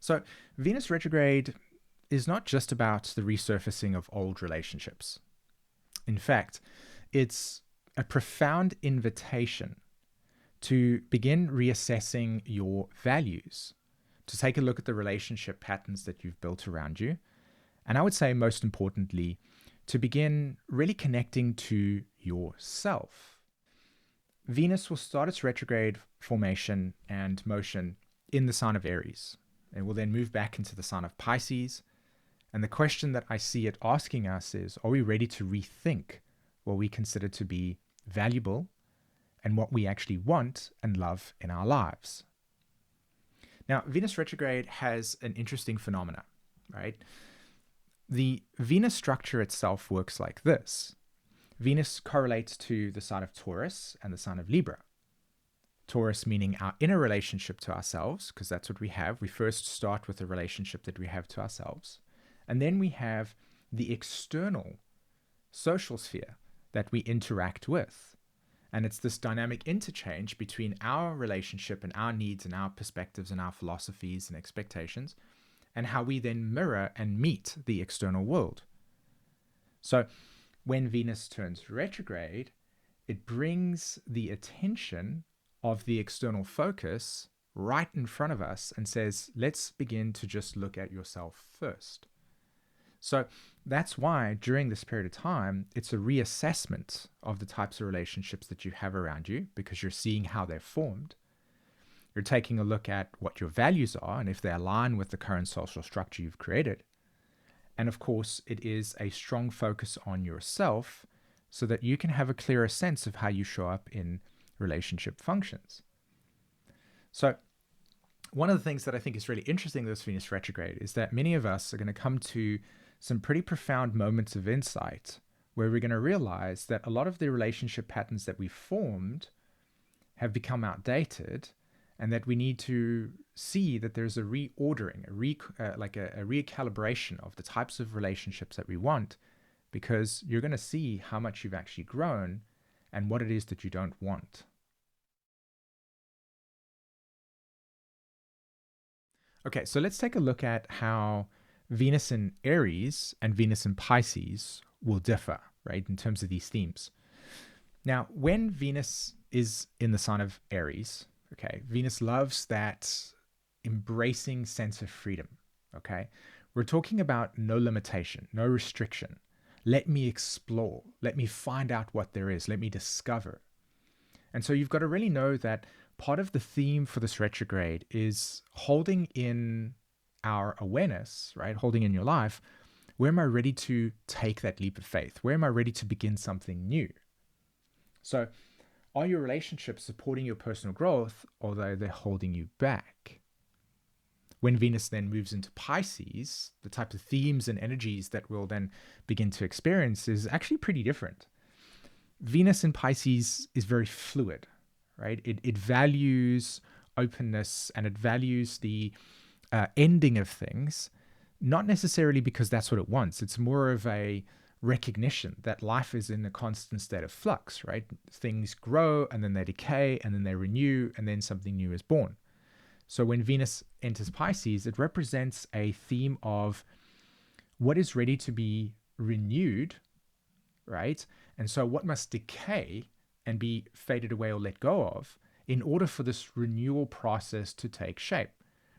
So, Venus retrograde is not just about the resurfacing of old relationships. In fact, it's a profound invitation to begin reassessing your values, to take a look at the relationship patterns that you've built around you. And I would say, most importantly, to begin really connecting to yourself. Venus will start its retrograde formation and motion in the sign of Aries. It will then move back into the sign of Pisces. And the question that I see it asking us is, are we ready to rethink what we consider to be valuable and what we actually want and love in our lives? Now, Venus retrograde has an interesting phenomena, right? The Venus structure itself works like this. Venus correlates to the sign of Taurus and the sign of Libra. Taurus meaning our inner relationship to ourselves, because that's what we have. We first start with the relationship that we have to ourselves. And then we have the external social sphere that we interact with. And it's this dynamic interchange between our relationship and our needs and our perspectives and our philosophies and expectations, and how we then mirror and meet the external world. So when Venus turns retrograde, it brings the attention of the external focus right in front of us and says, let's begin to just look at yourself first. So that's why during this period of time, it's a reassessment of the types of relationships that you have around you, because you're seeing how they're formed. You're taking a look at what your values are and if they align with the current social structure you've created. And of course, it is a strong focus on yourself so that you can have a clearer sense of how you show up in relationship functions. So one of the things that I think is really interesting with this Venus retrograde is that many of us are going to come to some pretty profound moments of insight where we're going to realize that a lot of the relationship patterns that we formed have become outdated, and that we need to see that there's a reordering, a recalibration of the types of relationships that we want, because you're going to see how much you've actually grown and what it is that you don't want. Okay, so let's take a look at how Venus in Aries and Venus in Pisces will differ, right, in terms of these themes. Now, when Venus is in the sign of Aries, okay, Venus loves that embracing sense of freedom, okay? We're talking about no limitation, no restriction. Let me explore. Let me find out what there is. Let me discover. And so you've got to really know that part of the theme for this retrograde is holding in our awareness, right? Holding in your life, where am I ready to take that leap of faith? Where am I ready to begin something new? So are your relationships supporting your personal growth, or are they holding you back? When Venus then moves into Pisces, the types of themes and energies that we'll then begin to experience is actually pretty different. Venus in Pisces is very fluid, right? It values openness, and it values the ending of things, not necessarily because that's what it wants. It's more of a recognition that life is in a constant state of flux, right? Things grow and then they decay and then they renew and then something new is born. So when Venus enters Pisces, it represents a theme of what is ready to be renewed, right? And so what must decay and be faded away or let go of in order for this renewal process to take shape.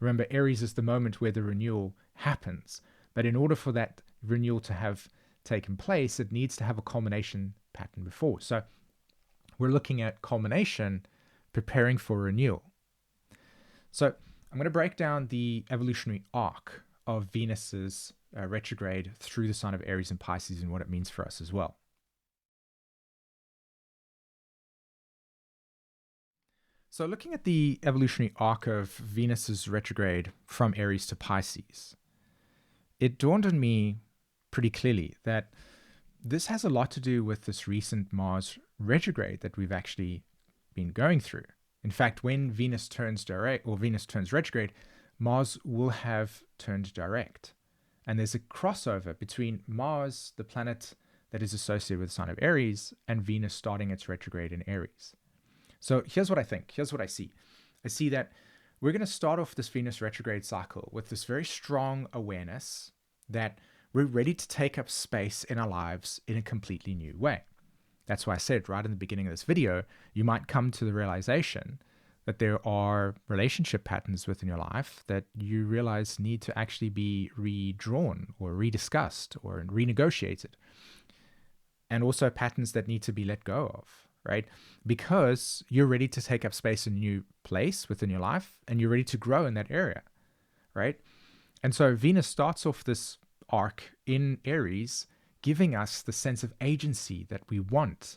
Remember, Aries is the moment where the renewal happens. But in order for that renewal to have taken place, it needs to have a culmination pattern before. So we're looking at culmination, preparing for renewal. So I'm going to break down the evolutionary arc of Venus's retrograde through the sign of Aries and Pisces and what it means for us as well. So looking at the evolutionary arc of Venus's retrograde from Aries to Pisces, it dawned on me pretty clearly that this has a lot to do with this recent Mars retrograde that we've actually been going through. In fact, when Venus turns direct or Venus turns retrograde, Mars will have turned direct. And there's a crossover between Mars, the planet that is associated with the sign of Aries, and Venus starting its retrograde in Aries. So here's what I think. Here's what I see. I see that we're going to start off this Venus retrograde cycle with this very strong awareness that we're ready to take up space in our lives in a completely new way. That's why I said right in the beginning of this video, you might come to the realization that there are relationship patterns within your life that you realize need to actually be redrawn or rediscussed or renegotiated. And also patterns that need to be let go of, right? Because you're ready to take up space in a new place within your life and you're ready to grow in that area, right? And so Venus starts off this arc in Aries, giving us the sense of agency that we want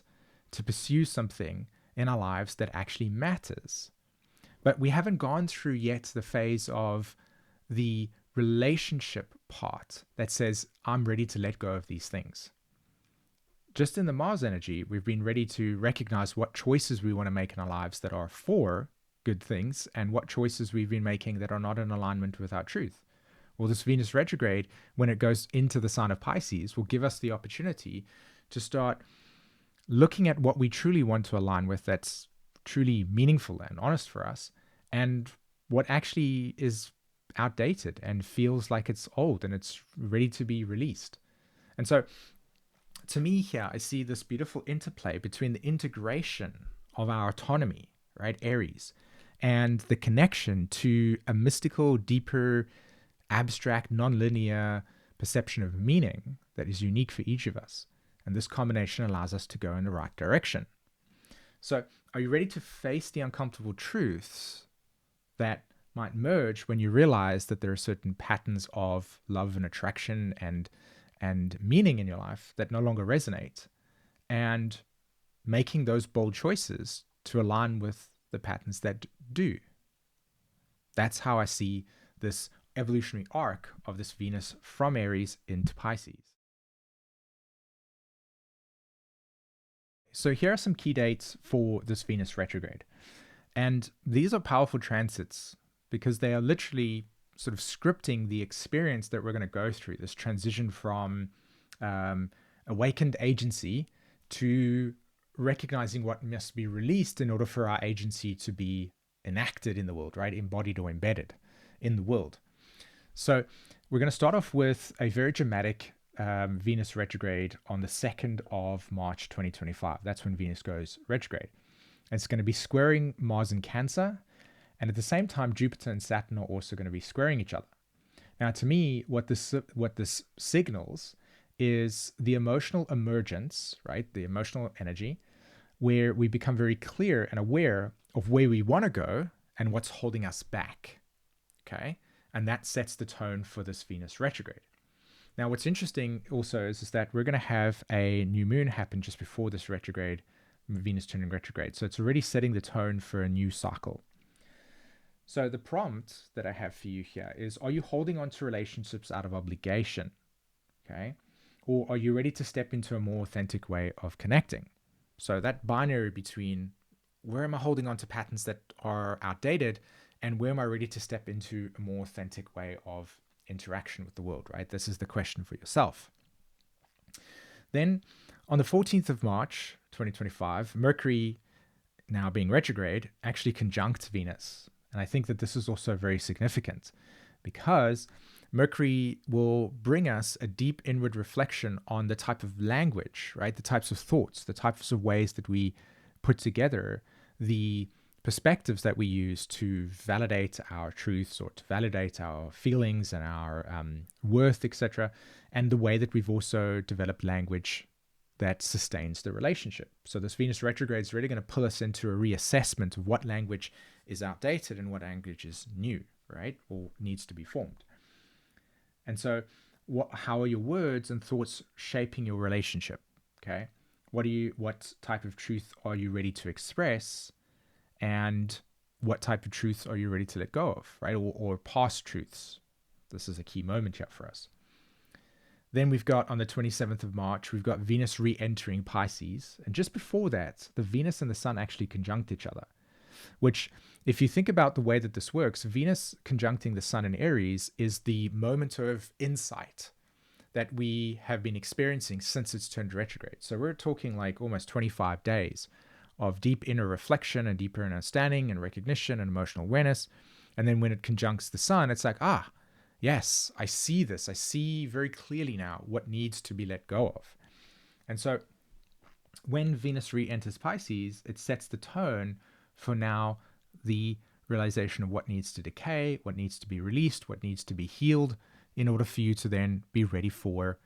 to pursue something in our lives that actually matters. But we haven't gone through yet the phase of the relationship part that says, I'm ready to let go of these things. Just in the Mars energy, we've been ready to recognize what choices we want to make in our lives that are for good things and what choices we've been making that are not in alignment with our truth. Well, this Venus retrograde, when it goes into the sign of Pisces, will give us the opportunity to start looking at what we truly want to align with that's truly meaningful and honest for us, and what actually is outdated and feels like it's old and it's ready to be released. And so to me here, I see this beautiful interplay between the integration of our autonomy, right, Aries, and the connection to a mystical, deeper, abstract, non-linear perception of meaning that is unique for each of us. And this combination allows us to go in the right direction. So are you ready to face the uncomfortable truths that might merge when you realize that there are certain patterns of love and attraction and meaning in your life that no longer resonate, and making those bold choices to align with the patterns that do? That's how I see this evolutionary arc of this Venus from Aries into Pisces. So here are some key dates for this Venus retrograde. And these are powerful transits because they are literally sort of scripting the experience that we're going to go through, this transition from awakened agency to recognizing what must be released in order for our agency to be enacted in the world, right? Embodied or embedded in the world. So we're going to start off with a very dramatic Venus retrograde on the 2nd of March 2025. That's when Venus goes retrograde. It's going to be squaring Mars in Cancer, and at the same time, Jupiter and Saturn are also going to be squaring each other. Now, to me, what this signals is the emotional emergence, right? The emotional energy, where we become very clear and aware of where we want to go and what's holding us back. Okay, and that sets the tone for this Venus retrograde. Now, what's interesting also is that we're going to have a new moon happen just before this retrograde, Venus turning retrograde. So it's already setting the tone for a new cycle. So the prompt that I have for you here is, are you holding on to relationships out of obligation? Okay. Or are you ready to step into a more authentic way of connecting? So that binary between where am I holding on to patterns that are outdated and where am I ready to step into a more authentic way of interaction with the world, right? This is the question for yourself. Then on the 14th of March, 2025, Mercury, now being retrograde, actually conjunct Venus. And I think that this is also very significant because Mercury will bring us a deep inward reflection on the type of language, right? The types of thoughts, the types of ways that we put together the perspectives that we use to validate our truths or to validate our feelings and our worth, etc., and the way that we've also developed language that sustains the relationship. So this Venus retrograde is really going to pull us into a reassessment of what language is outdated and what language is new, right, or needs to be formed. And so how are your words and thoughts shaping your relationship? Okay, what type of truth are you ready to express? And what type of truths are you ready to let go of, right? Or past truths. This is a key moment here for us. Then we've got on the 27th of March, we've got Venus re-entering Pisces. And just before that, the Venus and the Sun actually conjunct each other, which, if you think about the way that this works, Venus conjuncting the Sun in Aries is the moment of insight that we have been experiencing since it's turned retrograde. So we're talking like almost 25 days of deep inner reflection and deeper understanding and recognition and emotional awareness. And then when it conjuncts the sun, it's like, yes, I see this. I see very clearly now what needs to be let go of. And so when Venus re-enters Pisces, it sets the tone for now the realization of what needs to decay, what needs to be released, what needs to be healed, in order for you to then be ready for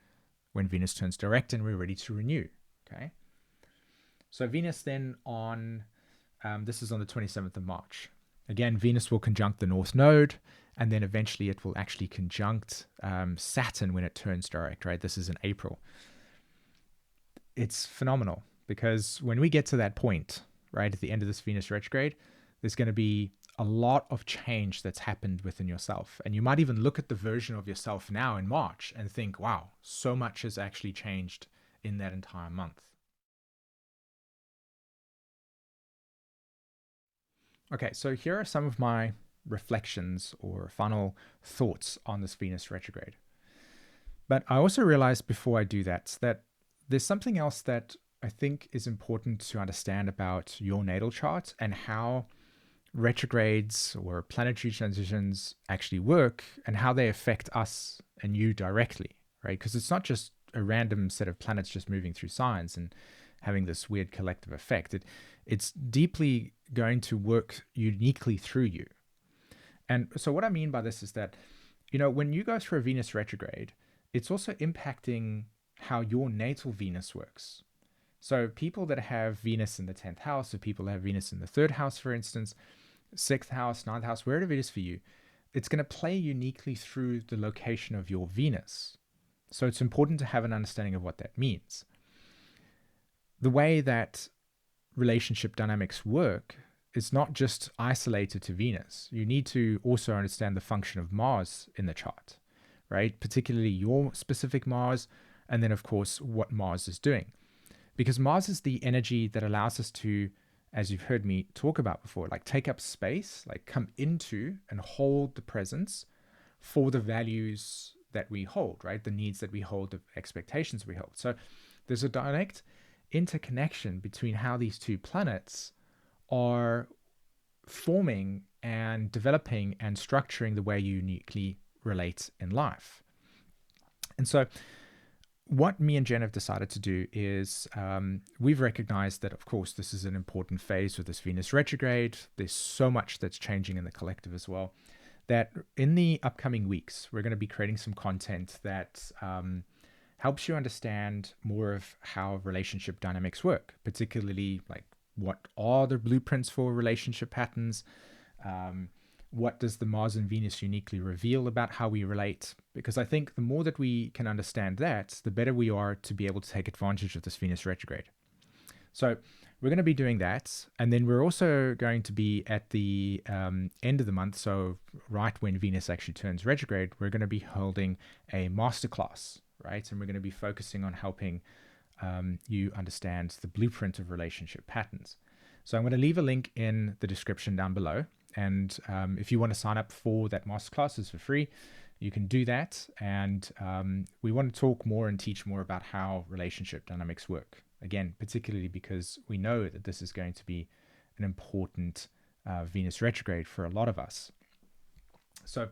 when Venus turns direct and we're ready to renew. Okay. So Venus then this is on the 27th of March. Again, Venus will conjunct the North Node, and then eventually it will actually conjunct Saturn when it turns direct, right? This is in April. It's phenomenal because when we get to that point, right, at the end of this Venus retrograde, there's going to be a lot of change that's happened within yourself. And you might even look at the version of yourself now in March and think, wow, so much has actually changed in that entire month. Okay, so here are some of my reflections or final thoughts on this Venus retrograde. But I also realized before I do that there's something else that I think is important to understand about your natal chart and how retrogrades or planetary transitions actually work and how they affect us and you directly, right? Because it's not just a random set of planets just moving through signs and having this weird collective effect. It's deeply going to work uniquely through you. And so what I mean by this is that, when you go through a Venus retrograde, it's also impacting how your natal Venus works. So people that have Venus in the 10th house, or people that have Venus in the 3rd house, for instance, 6th house, 9th house, wherever it is for you, it's going to play uniquely through the location of your Venus. So it's important to have an understanding of what that means. The way that relationship dynamics work is not just isolated to Venus. You need to also understand the function of Mars in the chart, right? Particularly your specific Mars, and then of course what Mars is doing. Because Mars is the energy that allows us to, as you've heard me talk about before, like take up space, like come into and hold the presence for the values that we hold, right? The needs that we hold, the expectations we hold. So there's a direct interconnection between how these two planets are forming and developing and structuring the way you uniquely relate in life. And so what me and Jen have decided to do is we've recognized that, of course, this is an important phase with this Venus retrograde. There's so much that's changing in the collective as well, that in the upcoming weeks, we're going to be creating some content that helps you understand more of how relationship dynamics work, particularly like what are the blueprints for relationship patterns, what does the Mars and Venus uniquely reveal about how we relate? Because I think the more that we can understand that, the better we are to be able to take advantage of this Venus retrograde. So we're going to be doing that. And then we're also going to be at the end of the month, so right when Venus actually turns retrograde, we're going to be holding a masterclass, right? And we're going to be focusing on helping you understand the blueprint of relationship patterns. So I'm going to leave a link in the description down below. And if you want to sign up for that masterclass, it's for free. You can do that. And we want to talk more and teach more about how relationship dynamics work. Again, particularly because we know that this is going to be an important Venus retrograde for a lot of us. So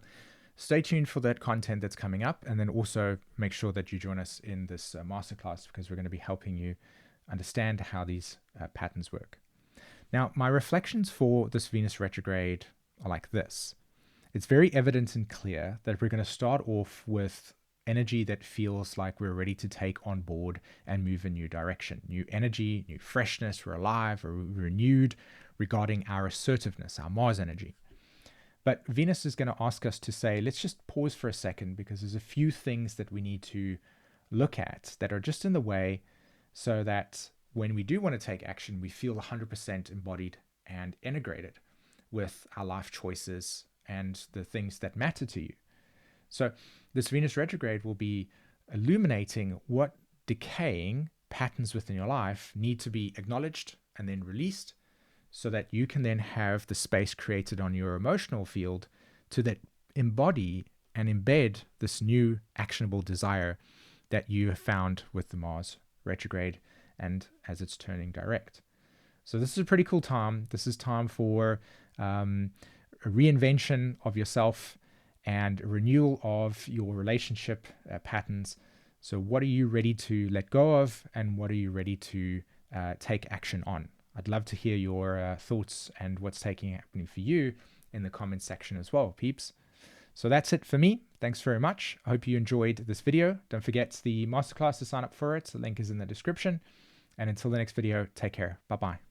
stay tuned for that content that's coming up. And then also make sure that you join us in this masterclass, because we're going to be helping you understand how these patterns work. Now, my reflections for this Venus retrograde are like this. It's very evident and clear that we're going to start off with energy that feels like we're ready to take on board and move a new direction. New energy, new freshness, we're alive, we're renewed regarding our assertiveness, our Mars energy. But Venus is going to ask us to say, let's just pause for a second, because there's a few things that we need to look at that are just in the way, so that when we do want to take action, we feel 100% embodied and integrated with our life choices and the things that matter to you. So this Venus retrograde will be illuminating what decaying patterns within your life need to be acknowledged and then released, so that you can then have the space created on your emotional field to that embody and embed this new actionable desire that you have found with the Mars retrograde and as it's turning direct. So this is a pretty cool time. This is time for a reinvention of yourself and a renewal of your relationship patterns. So what are you ready to let go of, and what are you ready to take action on? I'd love to hear your thoughts and what's happening for you in the comments section as well, peeps. So that's it for me. Thanks very much. I hope you enjoyed this video. Don't forget the masterclass to sign up for it. The link is in the description. And until the next video, take care. Bye-bye.